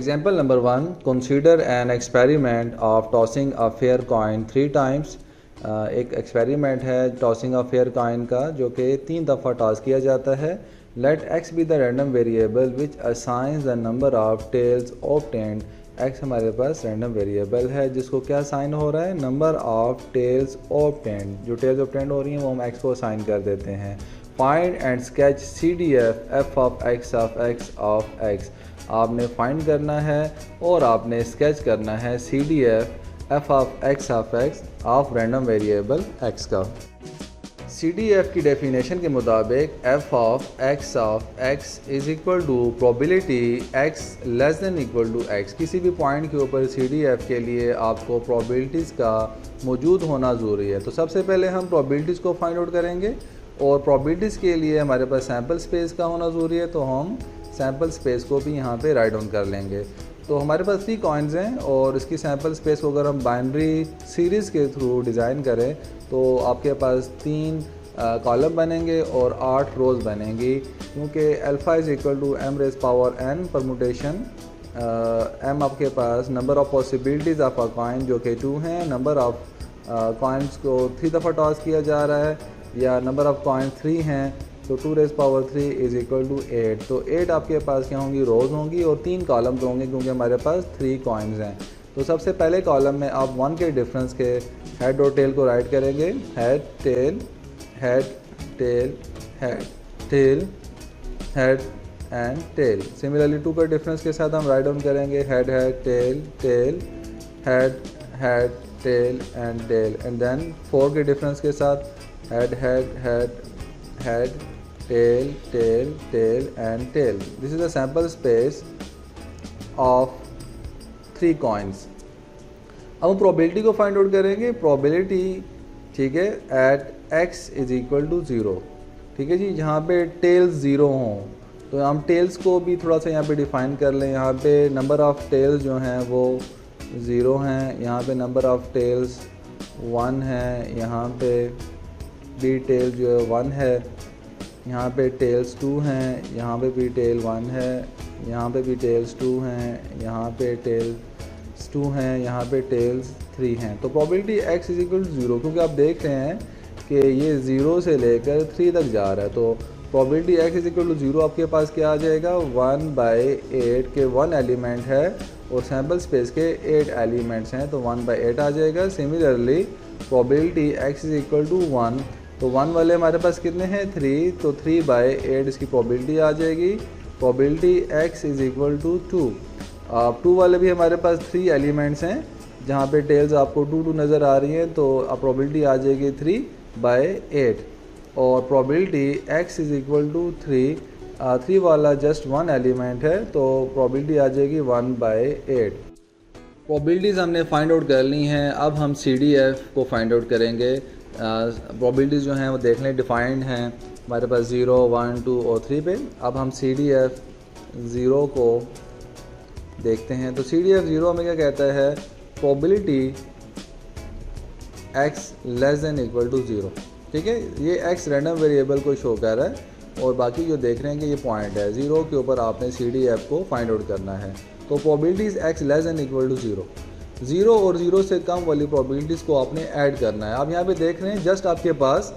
Example number 1, consider an experiment of tossing a fair coin 3 times. एक experiment है tossing of fair coin का जो कि 3 दफ़ा टॉस किया जाता है. Let X be the random variable which assigns the number of tails obtained. X हमारे पास रैंडम वेरिएबल है जिसको क्या साइन हो रहा है, नंबर ऑफ टेल्स ऑब्टेन्ड. जो टेल्स ऑब्टेन्ड हो रही हैं वो हम एक्स को साइन कर देते हैं. Find and sketch C D F of x of X. आपने फाइंड करना है और आपने स्केच करना है C D F of x of random variable X का. सी डी एफ की डेफिनेशन के मुताबिक F of X is equal to probability X less than equal to X. किसी भी पॉइंट के ऊपर सी डी एफ के लिए आपको प्रोबेबिलिटीज़ का मौजूद होना ज़रूरी है. तो सबसे पहले हम प्रोबेबिलिटीज़ को फाइंड आउट करेंगे और प्रोबेबिलिटीज़ के लिए हमारे पास सैम्पल स्पेस का होना ज़रूरी है. तो हम सैम्पल स्पेस को भी यहाँ पे राइट डाउन कर लेंगे. तो हमारे पास 3 कॉइन्स हैं और इसकी सैम्पल स्पेस को अगर हम बाइनरी सीरीज़ के थ्रू डिज़ाइन करें तो आपके पास 3 कॉलम बनेंगे और 8 रोज़ बनेंगी. क्योंकि alpha is equal to M raise power N permutation. M आपके पास number of possibilities of a coin जो कि 2 हैं. नंबर ऑफ़ कॉइन्स को 3 दफ़ा टॉस किया जा रहा है या नंबर ऑफ़ कॉइन 3 हैं तो 2 raise power 3 is equal to 8. तो 8 आपके पास क्या होंगी, रोज़ होंगी और 3 कॉलम्स होंगे क्योंकि हमारे पास 3 कॉइन्स हैं. तो सबसे पहले कॉलम में आप 1 के डिफरेंस के हेड और टेल को राइट करेंगे. Head tail head tail head tail head and tail. Similarly 2 के डिफरेंस के साथ हम राइट डाउन करेंगे head head tail tail head head tail and tail. And then 4 के डिफरेंस के साथ head head head head tail tail tail and tail. This is the sample space of 3 coins. अब हम probability को find out करेंगे. Probability ठीक है at x is equal to 0. ठीक है जी, जहाँ पे टेल्स 0 हों तो हम टेल्स को भी थोड़ा सा यहाँ पे डिफाइन कर लें. यहाँ पे नंबर ऑफ़ टेल्स जो हैं वो 0 हैं. यहाँ पे नंबर ऑफ़ टेल्स 1 है. यहाँ पे भी टेल जो है 1 है. यहाँ पे टेल्स 2 हैं. यहाँ पे भी टेल 1 है. यहाँ पे भी टेल्स 2 हैं. यहाँ पे टेल्स 2 हैं. यहाँ पे टेल्स 3 हैं. तो probability x is equal to 0 क्योंकि आप देख रहे हैं कि ये 0 से लेकर 3 तक जा रहा है. तो probability x is equal to 0 आपके पास क्या आ जाएगा, 1/8 के 1 एलिमेंट है और सैम्पल स्पेस के 8 एलिमेंट्स हैं तो 1/8 आ जाएगा. Similarly probability x is equal to 1 तो 1 वाले हमारे पास कितने हैं, 3. तो 3/8 इसकी प्रोबेबिलिटी आ जाएगी. Probability x is equal to 2. 2 वाले भी हमारे पास 3 एलिमेंट्स हैं जहाँ पे टेल्स आपको 2 नज़र आ रही हैं तो प्रोबेबिलिटी आ जाएगी 3/8. और probability x is equal to 3. 3 वाला जस्ट 1 एलिमेंट है तो प्रोबेबिलिटी आ जाएगी 1/8. प्रोबेबिलिटीज़ हमने फाइंड आउट कर ली हैं. अब हम CDF को फाइंड आउट करेंगे. प्रोबेबिलिटीज़ जो हैं वो देख लें, डिफाइंड हैं हमारे पास 0, 1, 2 और 3 पे. अब हम CDF 0 को देखते हैं. तो CDF 0 हमें क्या कहता है, probability x less than equal to 0. ठीक है, ये x रैंडम वेरिएबल को शो कर रहा है और बाकी जो देख रहे हैं कि ये पॉइंट है 0 के ऊपर आपने CDF को फाइंड आउट करना है. तो probabilities x less than equal to 0. 0 और 0 से कम वाली प्रोबेबिलिटीज़ को आपने ऐड करना है. आप यहाँ पे देख रहे हैं जस्ट आपके पास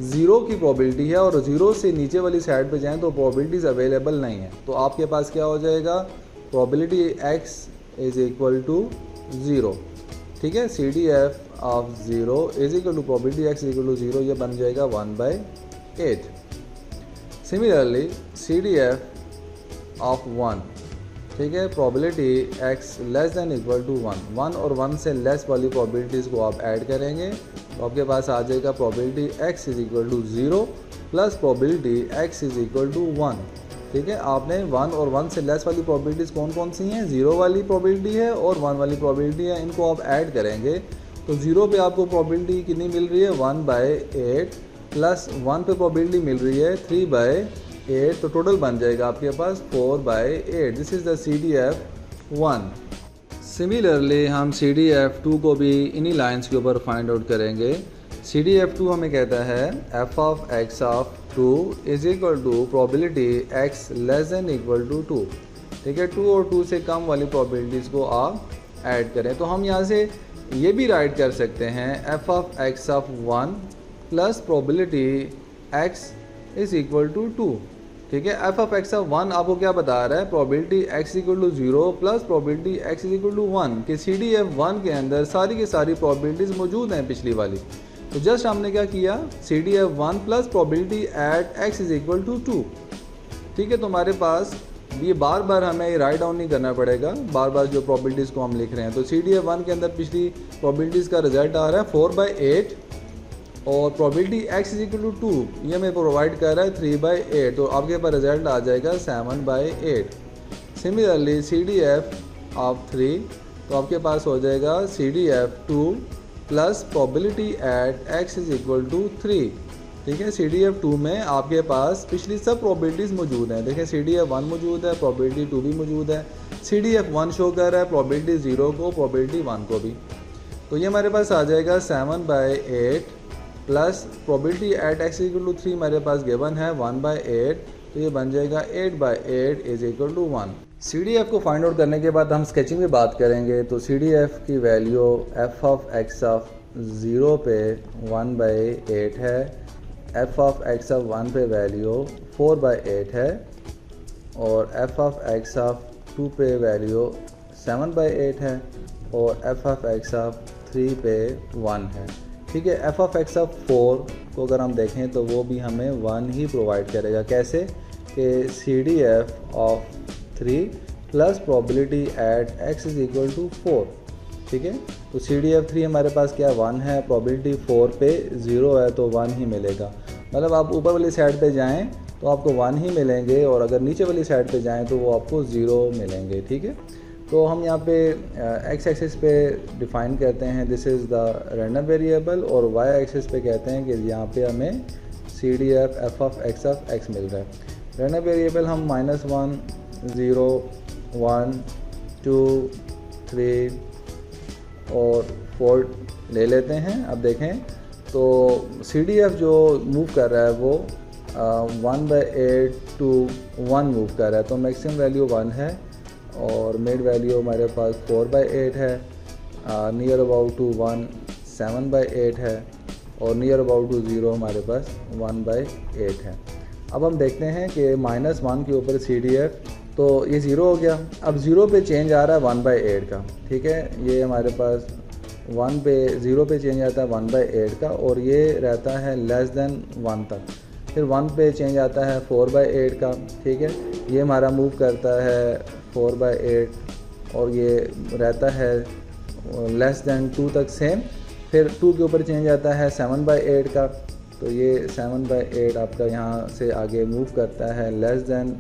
0 की प्रोबेबिलिटी है और 0 से नीचे वाली साइड पे जाएं तो प्रोबेबिलिटीज़ अवेलेबल नहीं है. तो आपके पास क्या हो जाएगा, probability x is equal to 0. ठीक है, CDF of 0 is equal to probability x is equal to 0. ये बन जाएगा 1/8. सिमिलरली CDF ऑफ 1, ठीक है, probability x less than equal to 1 और 1 से लेस वाली प्रोबेबिलिटीज़ को आप ऐड करेंगे तो आपके पास आ जाएगा probability x is equal to 0 plus probability x is equal to 1. ठीक है, आपने 1 और 1 से लेस वाली प्रोबेबिलिटीज़ कौन कौन सी हैं, 0 वाली प्रोबेबिलिटी है और 1 वाली प्रोबेबिलिटी है. इनको आप ऐड करेंगे तो 0 पे आपको प्रोबेबिलिटी कितनी मिल रही है, 1/8 प्लस 1 पे प्रोबेबिलिटी मिल रही है 3/8. तो टोटल बन जाएगा आपके पास 4/8. This is the CDF 1. Similarly हम CDF 2 को भी इन्हीं लाइंस के ऊपर फाइंड आउट करेंगे. CDF 2 हमें कहता है f of x of 2 is equal to probability x less than equal to 2. ठीक है, 2 और 2 से कम वाली प्रोबेबिलिटीज़ को आप ऐड करें। तो हम यहाँ से ये भी राइट कर सकते हैं F of x of 1 plus probability x is equal to 2। ठीक है, एफ ऑफ एक्स ऑफ 1 आपको क्या बता रहा है, probability x equal to 0 plus probability x is equal to 1 कि सी डी एफ 1 के अंदर सारी की सारी प्रोबेबिलिटीज़ मौजूद हैं पिछली वाली। तो जस्ट हमने क्या किया, C D F 1 plus probability at x is equal to 2। ठीक है, तो हमारे पास ये बार बार हमें ये राइट डाउन नहीं करना पड़ेगा, बार बार जो प्रोबेबिलिटीज़ को हम लिख रहे हैं। तो सी डी एफ 1 के अंदर पिछली प्रोबेबिलिटीज़ का रिजल्ट आ रहा है 4/8 और probability x is equal to 2 ये हमें प्रोवाइड कर रहा है 3/8, तो आपके पास रिजल्ट आ जाएगा 7/8। Similarly C D F of 3, तो आपके पास हो जाएगा C D F 2 plus probability at x is equal to 3। ठीक है, सी डी एफ 2 में आपके पास पिछली सब प्रोबेबिलिटीज़ मौजूद हैं। देखें, सी डी एफ 1 मौजूद है, प्रोबेबिलिटी 2 भी मौजूद है, सी डी एफ 1 शो कर रहा है प्रोबेबिलिटी 0 को, प्रोबेबिलिटी 1 को भी। तो ये हमारे पास आ जाएगा 7/8 plus probability at x equal to 3 हमारे पास गिवन है 1/8, तो ये बन जाएगा 8/8 is equal to 1। C D F को फाइंड आउट करने के बाद हम स्केचिंग में बात करेंगे। तो सी डी एफ की value F of x of 0 पे 1/8 है, एफ ऑफ एक्स ऑफ 1 पे वैल्यू 4/8 है और एफ ऑफ एक्स ऑफ 2 पे वैल्यू 7/8 है और एफ ऑफ एक्स ऑफ 3 पे 1 है। ठीक है, एफ ऑफ एक्स ऑफ 4 को अगर हम देखें तो वो भी हमें 1 ही प्रोवाइड करेगा। कैसे कि C D F of 3 plus probability at x is equal to 4। ठीक है, तो सी डी एफ 3 हमारे पास क्या 1 है, प्रोबेबिलिटी 4 पे 0 है तो 1 ही मिलेगा। मतलब आप ऊपर वाली साइड पे जाएं तो आपको 1 ही मिलेंगे और अगर नीचे वाली साइड पे जाएं तो वो आपको 0 मिलेंगे। ठीक है, तो हम यहाँ पे एक्स एक्सिस पे डिफ़ाइन करते हैं this is the random variable और वाई एक्सिस पे कहते हैं कि यहाँ पे हमें C D F of X मिल रहा है। रैंडम वेरिएबल हम -1 0 1 2 3 और 4 ले लेते हैं। अब देखें तो सी डी एफ जो मूव कर रहा है वो 1/8 to 1 मूव कर रहा है, तो मैक्सिमम वैल्यू 1 है और मिड वैल्यू हमारे पास 4/8 है, नियर अबाउट टू 1 7/8 है और नियर अबाउट टू 0 हमारे पास 1/8 है। अब हम देखते हैं कि -1 के ऊपर सी डी एफ, तो ये 0 हो गया। अब 0 पे चेंज आ रहा है 1/8 का। ठीक है, ये हमारे पास 0 पे चेंज आता है 1/8 का और ये रहता है लेस देन 1 तक। फिर 1 पे चेंज आता है 4/8 का। ठीक है, ये हमारा मूव करता है 4/8 और ये रहता है लेस देन 2 तक सेम। फिर 2 के ऊपर चेंज आता है 7/8 का, तो ये 7/8 आपका यहाँ से आगे मूव करता है लेस देन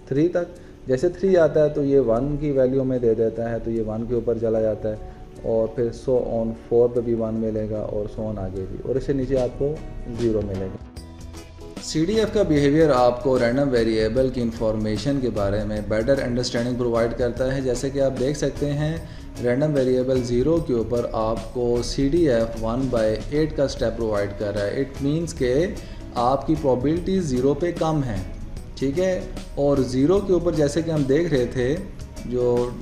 3 तक। जैसे 3 आता है तो ये 1 की वैल्यू में दे देता है, तो ये 1 के ऊपर चला जाता है और फिर सो ऑन 4 पे भी 1 मिलेगा और सो ऑन आगे भी, और इससे नीचे आपको 0 मिलेगा। सी डी एफ का बिहेवियर आपको रैंडम वेरिएबल की इंफॉर्मेशन के बारे में बेटर अंडरस्टैंडिंग प्रोवाइड करता है। जैसे कि आप देख सकते हैं रैंडम वेरिएबल 0 के ऊपर आपको सी डी एफ 1/8 का स्टेप प्रोवाइड कर रहा है। इट मीन्स के आपकी प्रोबेबिलिटी 0 पे कम है। ठीक है, और 0 के ऊपर जैसे कि हम देख रहे थे जो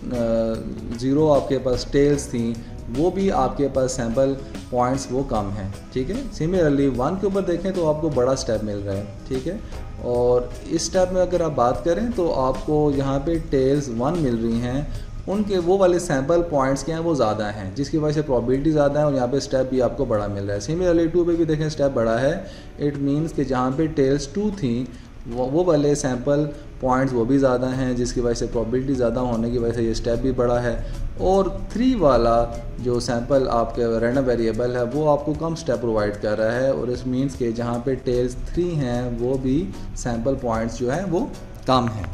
0 आपके पास टेल्स थी वो भी आपके पास सैम्पल पॉइंट्स वो कम हैं। ठीक है, सिमिलरली 1 के ऊपर देखें तो आपको बड़ा स्टेप मिल रहा है। ठीक है, और इस स्टेप में अगर आप बात करें तो आपको यहाँ पे टेल्स 1 मिल रही हैं, उनके वो वाले सैम्पल पॉइंट्स क्या हैं वो ज़्यादा हैं जिसकी वजह से प्रोबेबिलिटी ज़्यादा है और यहाँ पे स्टेप भी आपको बड़ा मिल रहा है। सिमिलरली 2 पे भी देखें स्टेप बड़ा है। इट मीन्स कि जहाँ पे टेल्स 2 थी वो वाले सैम्पल पॉइंट्स वो भी ज़्यादा हैं जिसकी वजह से प्रोबेबिलिटी ज़्यादा होने की वजह से ये स्टेप भी बड़ा है। और 3 वाला जो सैम्पल आपके रैंडम वेरिएबल है वो आपको कम स्टेप प्रोवाइड कर रहा है और इस मीन्स के जहाँ पे टेल्स 3 हैं वो भी सैम्पल पॉइंट्स जो हैं वो कम हैं।